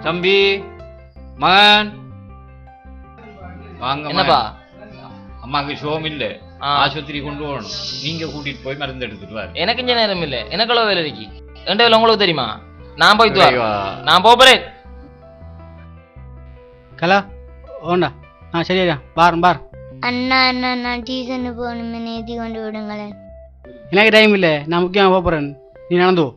தம்பி மகன் வாங்க. என்னப்பா? அம்மாவுக்கு ஷோம் இல்ல, ஆஸ்பத்திரி கொண்டு போகணும். நீங்க கூட்டிட்டு போய் மருந்து எடுத்துட்டு வாரு. எனக்கு இங்க நேரம் இல்ல, எனக்குள்ள வேலை இருக்கு. எந்த வேலை உங்களுக்கு தெரியுமா? நான் போய் நான் போறேன். கலா ஓண்டா. சரியா பாரு பாரு. அண்ணா அண்ணா நான் டியூஷனு போகணுமே, நேத்தி கொண்டு விடுங்களேன். எனக்கு டைம் இல்லை, நான் முக்கியமாக போகிறேன். நீ நடந்து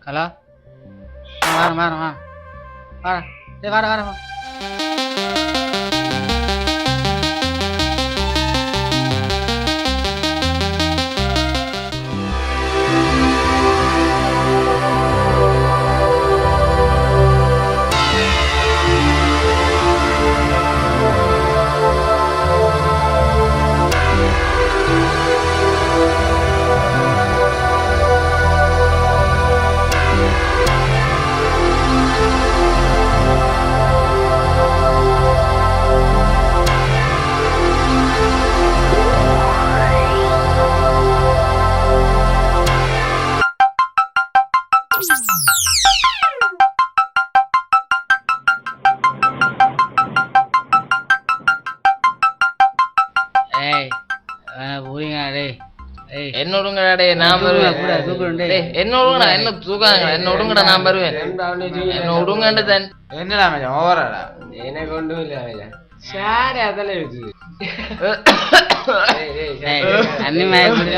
கலா. வாரம் வாரம் வா வார வார வார வா. என்னோடுங்கடா, நான் வருவேன். என்னோடுங்கடா, என்ன தூக்காங்க, என்ன விடுங்கடா, நான் வருவேன். என்ன விடுங்கண்டு தான். என்னடா மச்சான் ஓவராடா? எனக்கு ஒன்றும் இல்லை மச்சான். ஷாரு அதெல்லாம் இருக்குது. தண்ணி மாதிரி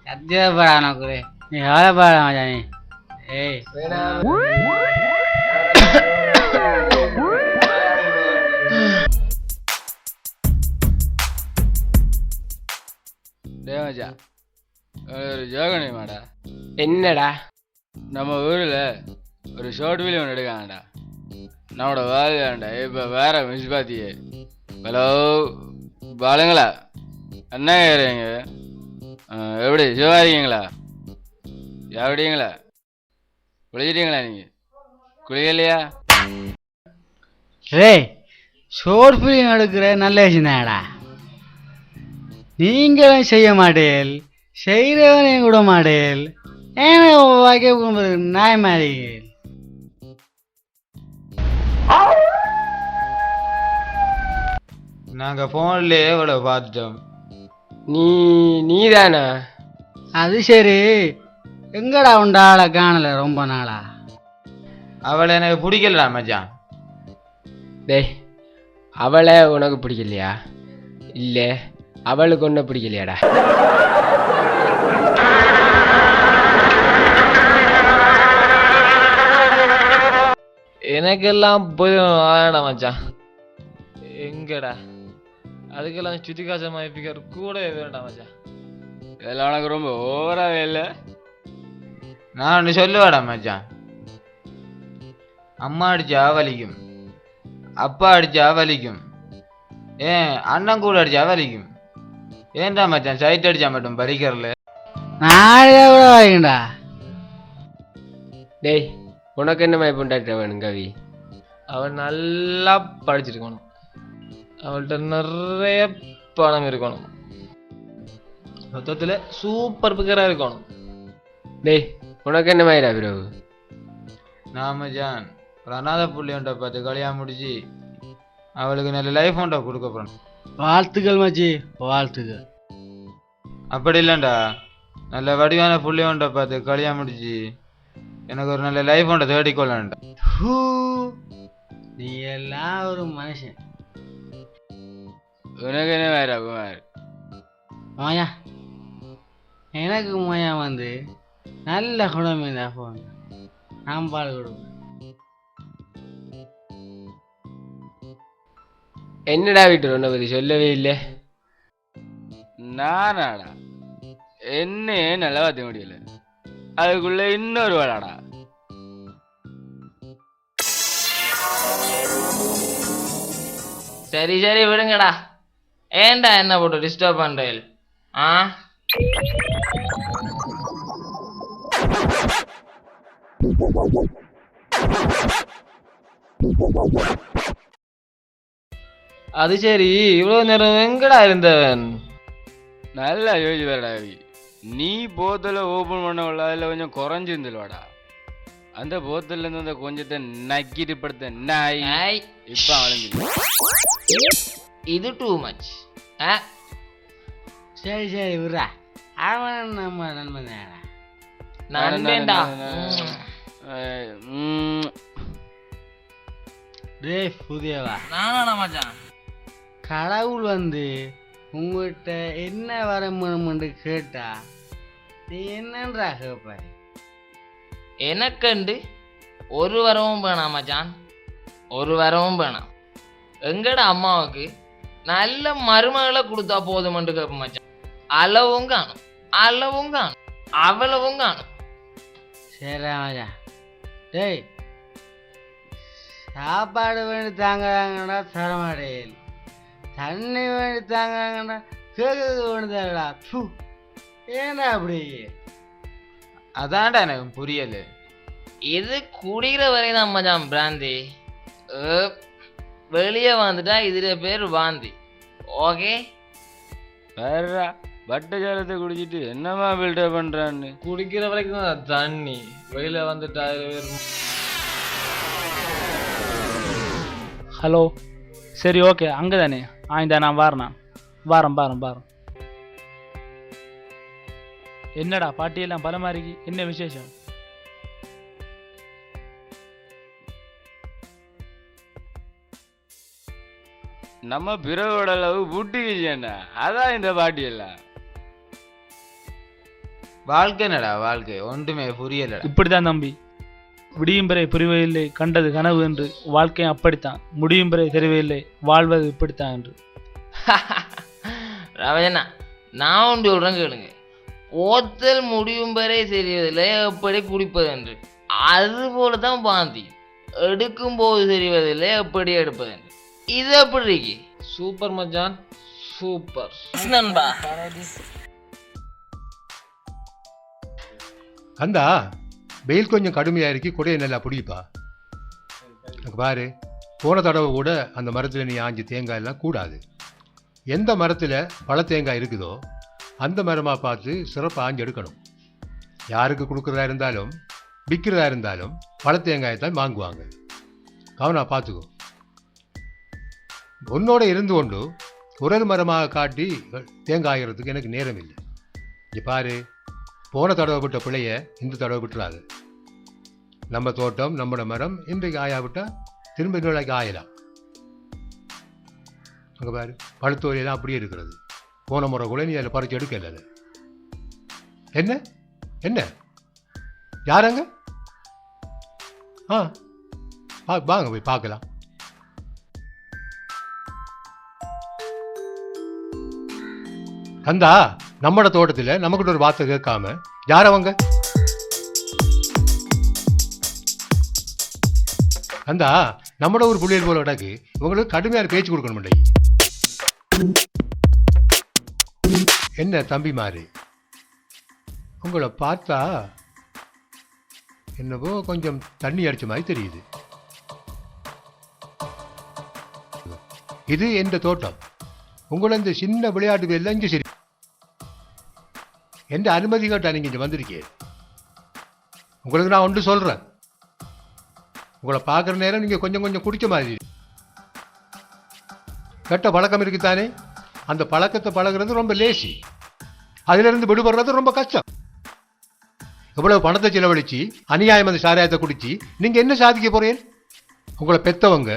சத்தியமா பாடா நோக்கு. நீ எவ்வளோ பாடா மச்சான் நீ? ஏய் மச்சா ஒரு ஜோகனி மாடா. என்னடா? நம்ம ஊரில் ஒரு ஷார்ட் ஃபிலிம் ஒன்று எடுக்காங்கடா. நம்மளோட வாழ்டா இப்போ வேற மிஸ் பாத்தியே. ஹலோ பாலுங்களா, என்ன கேட்குறீங்க? எப்படி சிவா இருக்கீங்களா? எப்படிங்களா? குளிச்சிட்டீங்களா? நீங்கள் குளிக்கலையா? ரே ஷோர்ட் ஃபிலிம் எடுக்கிற நல்ல விஷயம்தான்டா. நீங்களும் செய்ய மாட்டேன், செய்கிறவனையும் கூட மாட்டேன். ஏன் வைக்க நாய் மாதிரி? நாங்கள் ஃபோன்லேயே இவ்வளோ பார்த்துட்டோம். நீதானா? அது சரி, எங்கடா உண்டாளை காணல ரொம்ப நாளா? அவளை எனக்கு பிடிக்கலடா மச்சான். டேய், அவளை உனக்கு பிடிக்கலையா? இல்லை அவளுக்கு ஒன்றும் பிடிக்கலையாடா? எனக்கெல்லாம் போய் ஆடா மச்சான். எங்கடா அதுக்கெல்லாம் சுத்தி காச மாய்ப்பிக்காரு கூட வேண்டாம் மச்சான். இதெல்லாம் உனக்கு ரொம்ப ஓவராகவே இல்லை. நான் ஒன்று சொல்லுவாடா மச்சான். அம்மா அடிச்சா வலிக்கும், அப்பா அடிச்சா வலிக்கும், ஏன் அண்ணன் கூட அடிச்சா வலிக்கும். ஏன்டா மச்சான் சைட் அடிச்சா மட்டும் படிக்கிறல? நாளையா கூட வாங்கிண்டா. டேய், உனக்கு என்ன மாதிரி பொண்டாட்ட வேணும் கவி? அவள் நல்லா படிச்சிருக்கணும், அவள்கிட்ட நிறைய பணம் இருக்கணும், மொத்தத்தில் சூப்பர் பிக்கராக இருக்கணும். டேய், உனக்கு என்ன மாதிரிடா பிரபு? நான் மச்சான் ஒரு அநாத புள்ளியோண்ட பார்த்து கல்யாணம் முடிச்சு அவளுக்கு நல்ல லைஃப் ஒன்றை கொடுக்க போறேன். வாழ்த்துக்கள் மச்சி, வாழ்த்துக்கள். அப்படி இல்லைண்டா, நல்ல வடிவான புள்ளியோண்ட பார்த்து கல்யாணம் முடிச்சு எனக்கு ஒரு நல்ல லைஃப் ஒன்றை தேடிக்கொள்ளண்டா. நீ எல்லாம் ஒரு மனுஷன். உனக்கு என்ன வேற குமார்? மாயா, எனக்கு மாயா வந்து நல்ல குணம் இருந்தா போங்க, நான் பால் கொடுப்பேன். என்னடா வீட்டு உன்னை பத்தி சொல்லவே இல்லை. நானாடா என்னையே நல்லா பார்த்த முடியல, அதுக்குள்ள இன்னொரு வாடாடா. சரி சரி விடுங்கடா, ஏன்டா என்ன போட்டு டிஸ்டர்ப் பண்றேன்? ஆ அது சரி, இவ்வளவு நேரம் எங்கடா இருந்தவன்? நல்லா யோசிச்சு வரடா ரவி, நீ போத்தலை ஓப்பன் பண்ண உள்ள அதில் கொஞ்சம் குறைஞ்சிருந்துலவாடா. அந்த போத்தல்ல இருந்து அந்த கொஞ்சத்தை நக்கிட்டு படுத்த நாய் ஏய், இப்ப அழிஞ்சு. இது டூ மச். சரி சரி விட்றா, அவன் நம்ம நண்பன் தானே. நண்பேண்டா. டேய் புதியவா, நானா மச்சான்? கடவுள் வந்து உங்ககிட்ட என்ன வரணும்னு கேட்டா நீ என்னன்றா கேப்ப? எனக்கண்டு ஒரு வரவும் வேணாம் மச்சான், ஒரு வரவும் வேணாம். எங்கட அம்மாவுக்கு நல்ல மருமகளை கொடுத்தா போதுமென்று கேட்ப மச்சான். அளவும் காணும், அளவும் காணும், அவ்வளவும் காணும். சரி மச்சான். டேய் சாப்பாடு வேண்டி தாங்கிறாங்கடா தரமாட்டேன், தண்ணி வேண்டி தாங்கிறாங்கடா கேட்கறது வேண்டி தரடா. ஏன்னா அப்படி? அதான்டா எனக்கு புரியல. இது குடிக்கிற வரை தான் மச்சான் பிராந்தி. வெளியே வந்துட்டா இதுல பேர் வாந்தி. ஓகே, வேறா பட்ட ஜாலத்தை குடிச்சிட்டு என்னமா பில்டப் பண்றான்னு. குடிக்கிற வரைக்கும் தான் தண்ணி, வெளியில வந்துட்டா இதுல பேர். ஹலோ, சரி ஓகே, அங்கே தானே? இந்த நான் வாரேண்ணா, வாரம். என்னடா பாட்டியெல்லாம் பலமா இருக்கு, என்ன விசேஷம்? நம்ம பிறவோட அளவு புட்டிக்கிச்சேன்னா அதான் இந்த பாட்டி எல்லாம். வாழ்க்கை என்னடா வாழ்க்கை, ஒன்றுமே புரியலடா. இப்படித்தான் தம்பி, விடியும் பிறை புரியவில்லை கண்டது கனவு என்று, வாழ்க்கை அப்படித்தான், முடியும் பிறை தெரியவில்லை வாழ்வது இப்படித்தான் என்று. ரவஜனா, நான் ஒன்று சொல்றேன் கேளுங்க. ஓத்தல் முடியும் வரை தெரிவதில்லை எப்படி குடிப்பது என்று, அது போலதான் பாந்தி எடுக்கும் போது தெரிவதில்லை எப்படி எடுப்பது என்று. இது எப்படி இருக்கு? சூப்பர் மச்சான், சூப்பர் நண்பா. கந்தா, வெயில் கொஞ்சம் கடுமையாக இருக்கு, கொடையை நல்லா பிடிப்பா. பாரு, போன தடவை கூட அந்த மரத்தில் நீ ஆஞ்சி தேங்காய் எல்லாம் கூடாது. எந்த மரத்தில் பழ தேங்காய் இருக்குதோ அந்த மரமாக பார்த்து சிறப்பாக ஆஞ்சி எடுக்கணும். யாருக்கு கொடுக்குறதா இருந்தாலும் விற்கிறதா இருந்தாலும் பழ தேங்காயை தான் வாங்குவாங்க. கவனா பார்த்துக்கோ. உன்னோட இருந்து கொண்டு ஒரு மரமாக காட்டி தேங்காய்கிறதுக்கு எனக்கு நேரம் இல்லை. இங்கே பாரு, போன தடவை விட்ட பிள்ளைய இந்த தடவை விட்டுறாது. நம்ம தோட்டம் நம்மளோட மரம் இன்றைக்கு ஆயாவிட்டால் திரும்ப இன்னொரு ஆயலாம். அங்கே பாரு, பழுத்தோலையெல்லாம் அப்படியே இருக்கிறது. போன முறை கூட நீ அதில் பறிச்சு எடுக்கல. என்ன என்ன யாரங்க? வாங்க போய் பார்க்கலாம். கந்தா, நம்மளோட தோட்டத்தில் நமக்கிட்ட ஒரு வார்த்தை கேட்காம யார் அவங்க? கந்தா, நம்மளோட ஒரு புள்ளியல் போல இடக்கு இவங்களுக்கு கடுமையான பேச்சு கொடுக்கணும். என்ன தம்பி மாறு, உங்களை பார்த்தா என்னவோ கொஞ்சம் தண்ணி அடிச்ச மாதிரி தெரியுது. இது எந்த தோட்டம். உங்களை இந்த சின்ன விளையாட்டு எல்லாம் இங்கே சரி, எந்த அனுமதி கேட்டா நீங்க இங்கே வந்திருக்கீங்க. உங்களுக்கு நான் ஒன்று சொல்றேன், உங்களை பார்க்குற நேரம் நீங்க கொஞ்சம் கொஞ்சம் குடிச்ச மாதிரி கெட்ட பழக்கம் இருக்குத்தானே. அந்த பழக்கத்தை பழகிறது ரொம்ப லேசி, அதிலிருந்து விடுபடுறது ரொம்ப கஷ்டம். எவ்வளவு பணத்தை செலவழிச்சு அநியாயம் அந்த சாராயத்தை குடிச்சு நீங்க என்ன சாதிக்க போறீங்க? உங்களை பெத்தவங்க,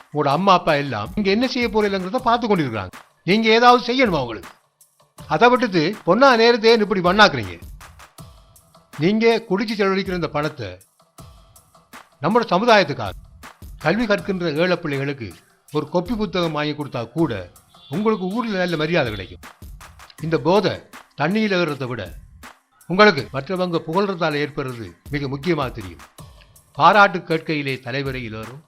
உங்களோட அம்மா அப்பா எல்லாம் நீங்க என்ன செய்ய போறீங்கிறத பார்த்து கொண்டிருக்கிறாங்க. நீங்க ஏதாவது செய்யணுமா உங்களுக்கு? அதை விட்டுட்டு பொண்ணா நேரத்தை இப்படி பண்ணாக்குறீங்க. நீங்க குடிச்சு செலவழிக்கிற இந்த பணத்தை நம்மளோட சமுதாயத்துக்காக, கல்வி கற்கின்ற ஏழை பிள்ளைகளுக்கு ஒரு கொப்பி புத்தகம் வாங்கி கொடுத்தா கூட உங்களுக்கு ஊரில் நல்ல மரியாதை கிடைக்கும். இந்த போதை தண்ணியில் ஏறுறதை விட உங்களுக்கு மற்றவங்க புகழ்றதால ஏற்படுறது மிக முக்கியமாக தெரியும். பாராட்டு கேட்கையிலே தலைவரையில் வரும்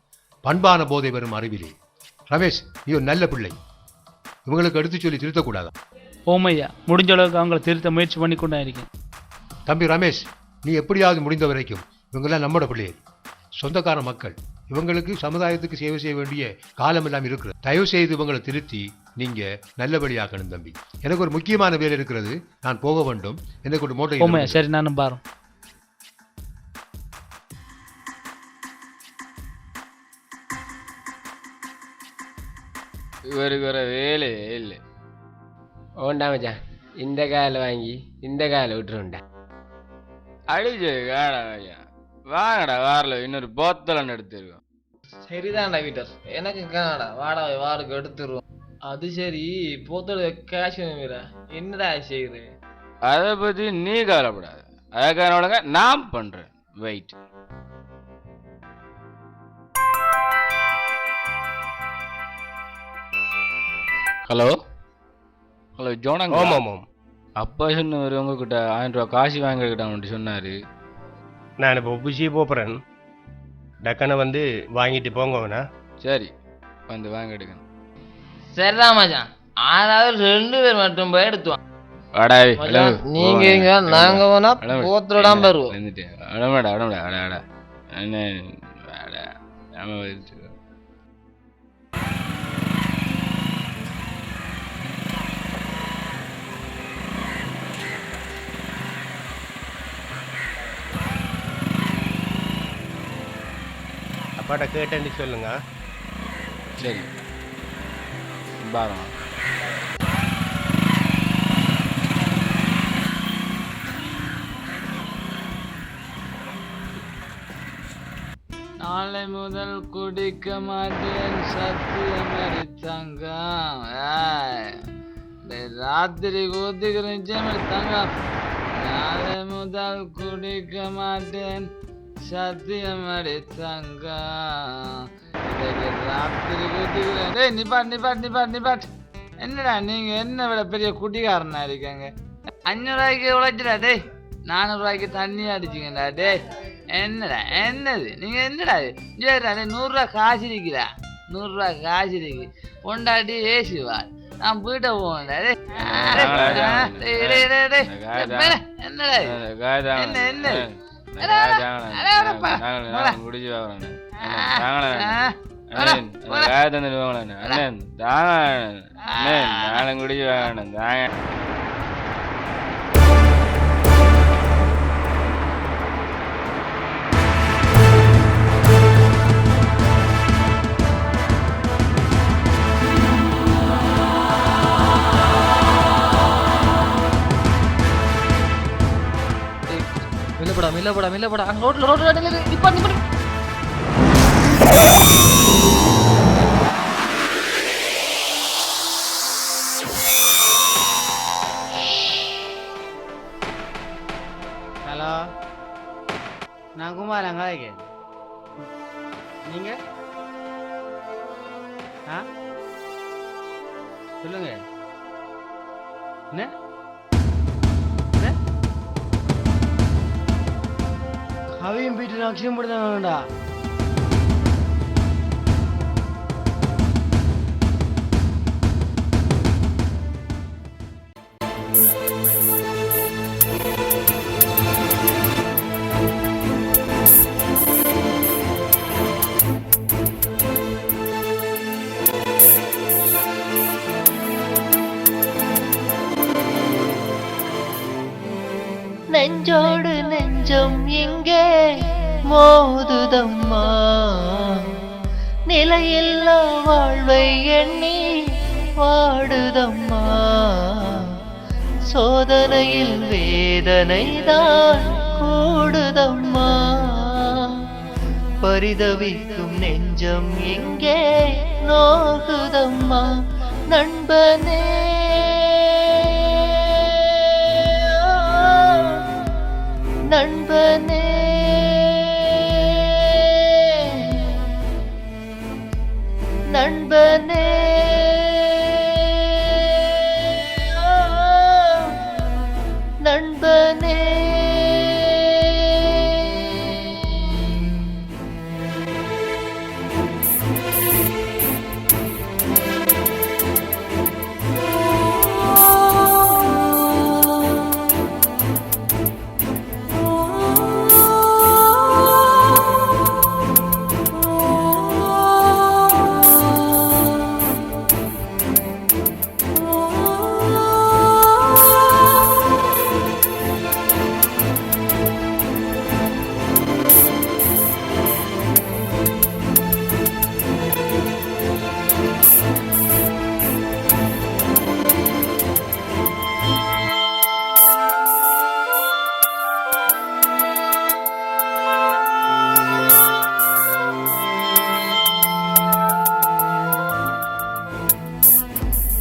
பண்பான போதை வரும் அறிவிலே. ரமேஷ், நீ ஒரு நல்ல பிள்ளை, இவங்களுக்கு எடுத்து சொல்லி திருத்தக்கூடாதா? ஓமையா, முடிஞ்ச அளவுக்கு அவங்கள திருத்த முயற்சி பண்ணி கொண்டா இருக்கேன். தம்பி ரமேஷ், நீ எப்படியாவது முடிந்த வரைக்கும் இவங்கெல்லாம் நம்மளோட பிள்ளைகள், சொந்தக்கார மக்கள், இவங்களுக்கு சமுதாயத்துக்கு சேவை செய்ய வேண்டிய காலம் எல்லாம் இருக்கிறது. தயவு செய்து இவங்களை திருத்தி நீங்க நல்லபடியாக்கணும் தம்பி. எனக்கு ஒரு முக்கியமான வேலை இருக்கிறது, நான் போக வேண்டும். எனக்கு ஒரு மோட்டை. ஓமையா, சரி, நானும் பாரு. இவருக்கு வர வேலையே இல்லை. ஓண்டா மச்சான், இந்த காயில் வாங்கி இந்த காயில் விட்டுருண்டா. அடிச்சு காடா ஐயா, வாங்கடா வாரில் இன்னொரு போத்தலன்னு எடுத்துருக்கோம். சரிதான்டா வீட்டர், எனக்கு காணடா வாடகை வாருக்கு எடுத்துருவோம். அது சரி, போத்தோட கேஷ் என்னடா செய்யுது? அதை பற்றி நீ கவலைப்படாத, அதுக்கான நான் பண்ணுறேன். வெயிட். ஹலோ ஹலோ ஜோனாங்க. ஆமாம் ஆமாம், அப்பா சொன்னவர் உங்ககிட்ட 1000 ரூபா காசு வாங்கிக்கிட்டான்னு சொன்னார். நான் இப்போ ஆஃபீஸே போகிறேன். டக்குன்னு வந்து வாங்கிட்டு போங்கண்ணா. சரி, வந்து வாங்க எடுக்கணும். சரிதான் மச்சான், ஆறாவது 2 பேர் மட்டும் போய் எடுத்துவான். வாடாவி நீங்க இங்க நாங்க போனா போத்துடாம வருவோம். அடமாடா அடமாடா அடா அடா என்ன அடா நம்ம அப்பாட்ட கேட்டேன்னு சொல்லுங்க. சரி பாருங்க. நாளை முதல் குடிக்க மாட்டேன் சத்தியம் தங்கம். ராத்திரி ஊத்திக்கிற நிச்சயம் தங்கம். நாளை முதல் குடிக்க மாட்டேன் சத்தியம் தங்கம். ராத்திரி ஊத்திக்கிறேன். டேய் நிப்பாட் நிப்பாட் நிப்பாட் நிப்பாட். என்னடா நீங்க என்ன விட பெரிய குடிகாரனா இருக்காங்க? 500 ரூபாய்க்கு உழைச்சிடா. டேய் 400 ரூபாய்க்கு தண்ணி அடிச்சிங்கடா. டேய் என்னடா என்னது நீங்க என்னடா சரிடா? 100 ரூபா காசு இருக்குடா, 100 ரூபா காசு இருக்கு. பொண்டாட்டி ஏசுவா, நான் வீட்டை போவேன்டா. என்னடா என்ன என்ன முடிச்சு வாங்கணும் தாங்க. மில்லப்படா அங்க ரோட்ல நிப்பா. ஹலோ, நான் குமார் அங்காய்க்கு. நீங்க சொல்லுங்க. என்ன கவியும் போயிட்டு அக்ஷயம் போட்டு தான் வேணும்டா. நெஞ்சோடு நெஞ்சம் எங்கே மோதுதம்மா, நிலையில்லா வாழ்வை எண்ணி வாடுதம்மா. சோதனையில் வேதனைதான் கூடுதம்மா, பரிதவிக்கும் நெஞ்சம் எங்கே நோகுதம்மா. நண்பனே நண்பனே நண்பனே நண்பனே நண்பனே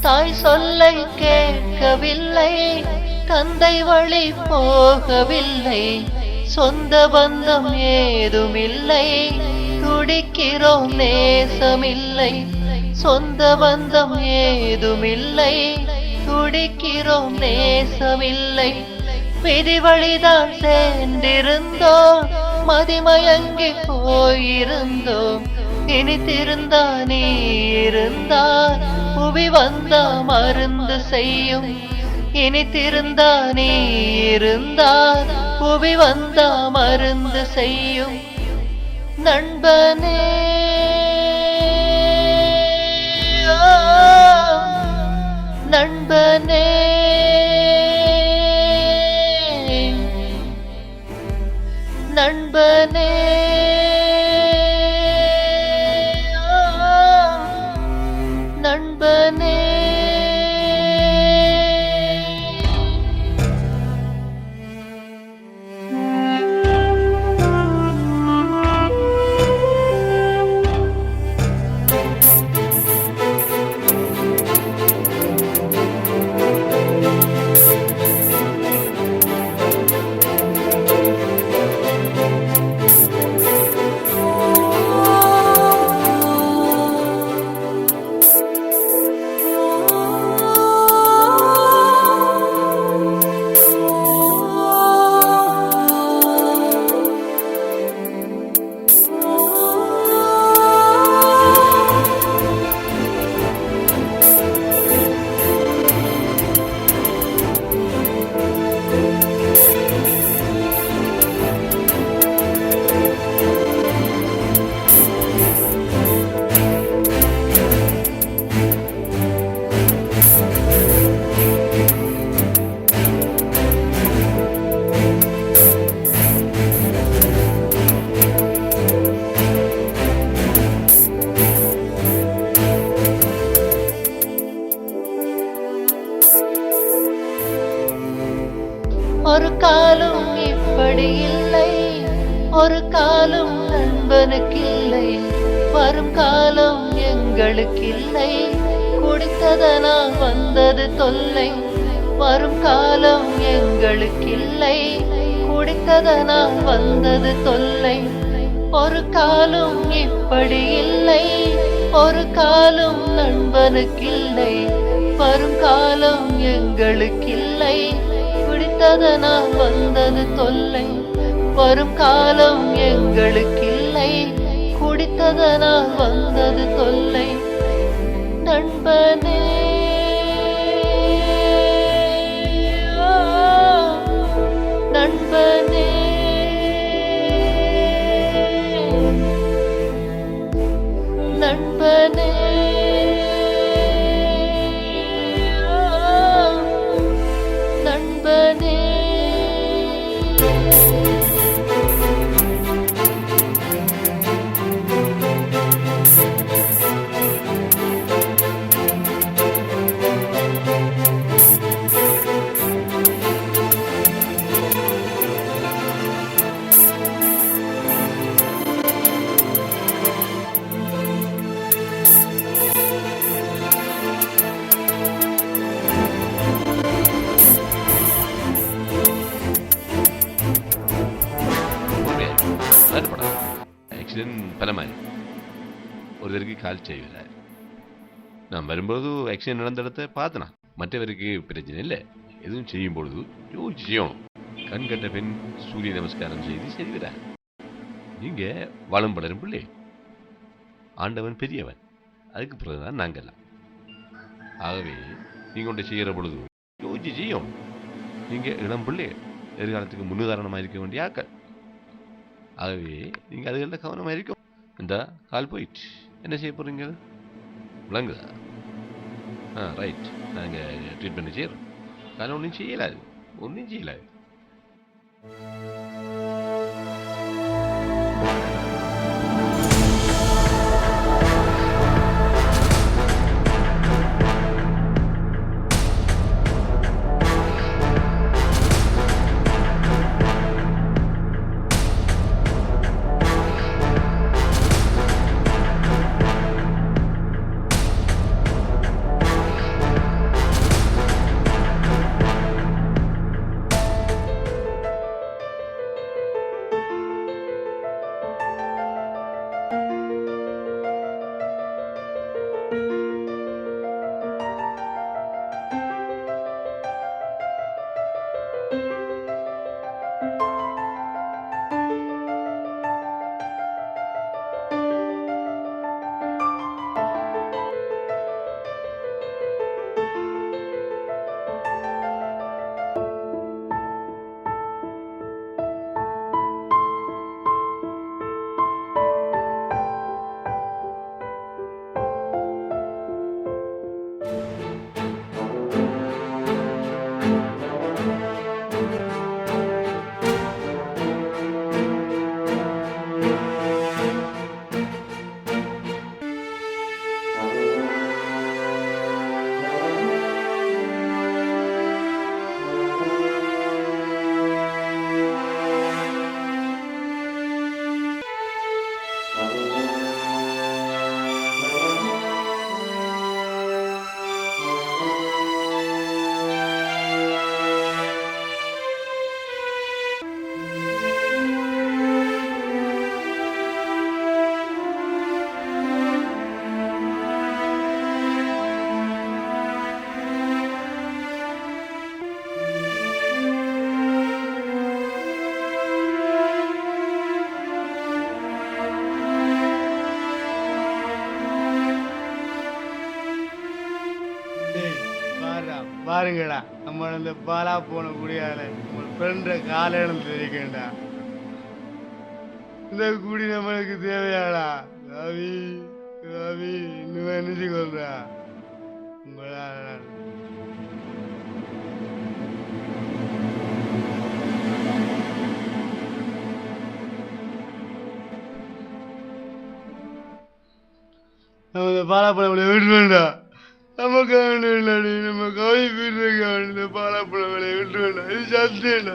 தாய் சொல்லை கேட்கவில்லை, தந்தை வழி போகவில்லை, சொந்த பந்தம் ஏதுமில்லை, துடிக்கிறோம் நேசமில்லை, சொந்த பந்தம் ஏதுமில்லை, துடிக்கிறோம் நேசமில்லை, விதி வழிதான் சேர்ந்திருந்தோம், மதிமயங்கி போயிருந்தோம், இனி திருந்தா நீ இருந்தான் புவி வந்தா மருந்து செய்யும், இனி திருந்தா நீ இருந்தான் புவி வந்தா மருந்து செய்யும், நண்பனே நண்பனே நண்பனே நண்பனே. ஒரு காலம் இப்படி இல்லை, ஒரு காலம் நண்பனுக்கில்லை, வரும் காலம் எங்களுக்கில்லை, குடித்ததனால் வந்தது தொல்லை, வரும் காலம் எங்களுக்கில்லை, குடித்ததனால் வந்தது தொல்லை, ஒரு காலம் இப்படி இல்லை, ஒரு காலம் நண்பனுக்கில்லை, வரும் காலம் எங்களுக்கில்லை, குடித்ததனால் வந்தது தொல்லை, வரும் காலம் எங்களுக்கில்லை, குடித்ததனால் வந்தது தொல்லை, நண்பனே நண்பனே நண்பனே நண்பனே. ആക്സിഡന്റ് ഫലമായി ഒരുത്തർക്ക് കാൽ ചെയ്യില്ല நான் வரும்போது ஆக்சிடென்ட் நடந்த இடத்த பார்த்தனா. மற்றவருக்கு பிரச்சனை இல்லை. எதுவும் செய்யும் பொழுது யோசிச்சு செய்யணும். கண் கட்ட பெண் சூரிய நமஸ்காரம் செய்து செய்கிறார். நீங்க வாழும் பலரும் பிள்ளை. ஆண்டவன் பெரியவன். அதுக்கு பிறகுதான் நாங்கெல்லாம். ஆகவே நீங்க ஒன்றை செய்கிற பொழுது யோசிச்சு செய்யும். நீங்க இளம் பிள்ளை, எதிர்காலத்துக்கு முன்னுதாரணமாக இருக்க வேண்டிய ஆக்கள். ஆகவே நீங்க அதுகளில் கவனமாக இருக்கும். இந்த கால் போயிட்டு என்ன செய்ய போறீங்க விளங்குதா? ரைட், நாங்கள் ட்ரீட்மெண்ட் செய்கிறோம். காலை ஒன்றும் செய்யலாது, ஒன்றும் செய்யலாது. பாருங்கடா, நம்ம அந்த பாலா போன குடியால நம்ம ஃப்ரெண்ட கால இழந்து இருக்கேன்டா. இந்த குடி நம்மளுக்கு தேவையாடா? ரவி ரவி இன்னும் நினைச்சு கொள்றா. நம்ம இந்த பாலா போன விட்டுவேண்டா. நமக்கு வேண்டாடி, நம்ம கவி வீட்டுக்கு வேண்டிய பாலாப்பழம் விளைய விட்டு வேண்டாம். இது சத்தியம்டா.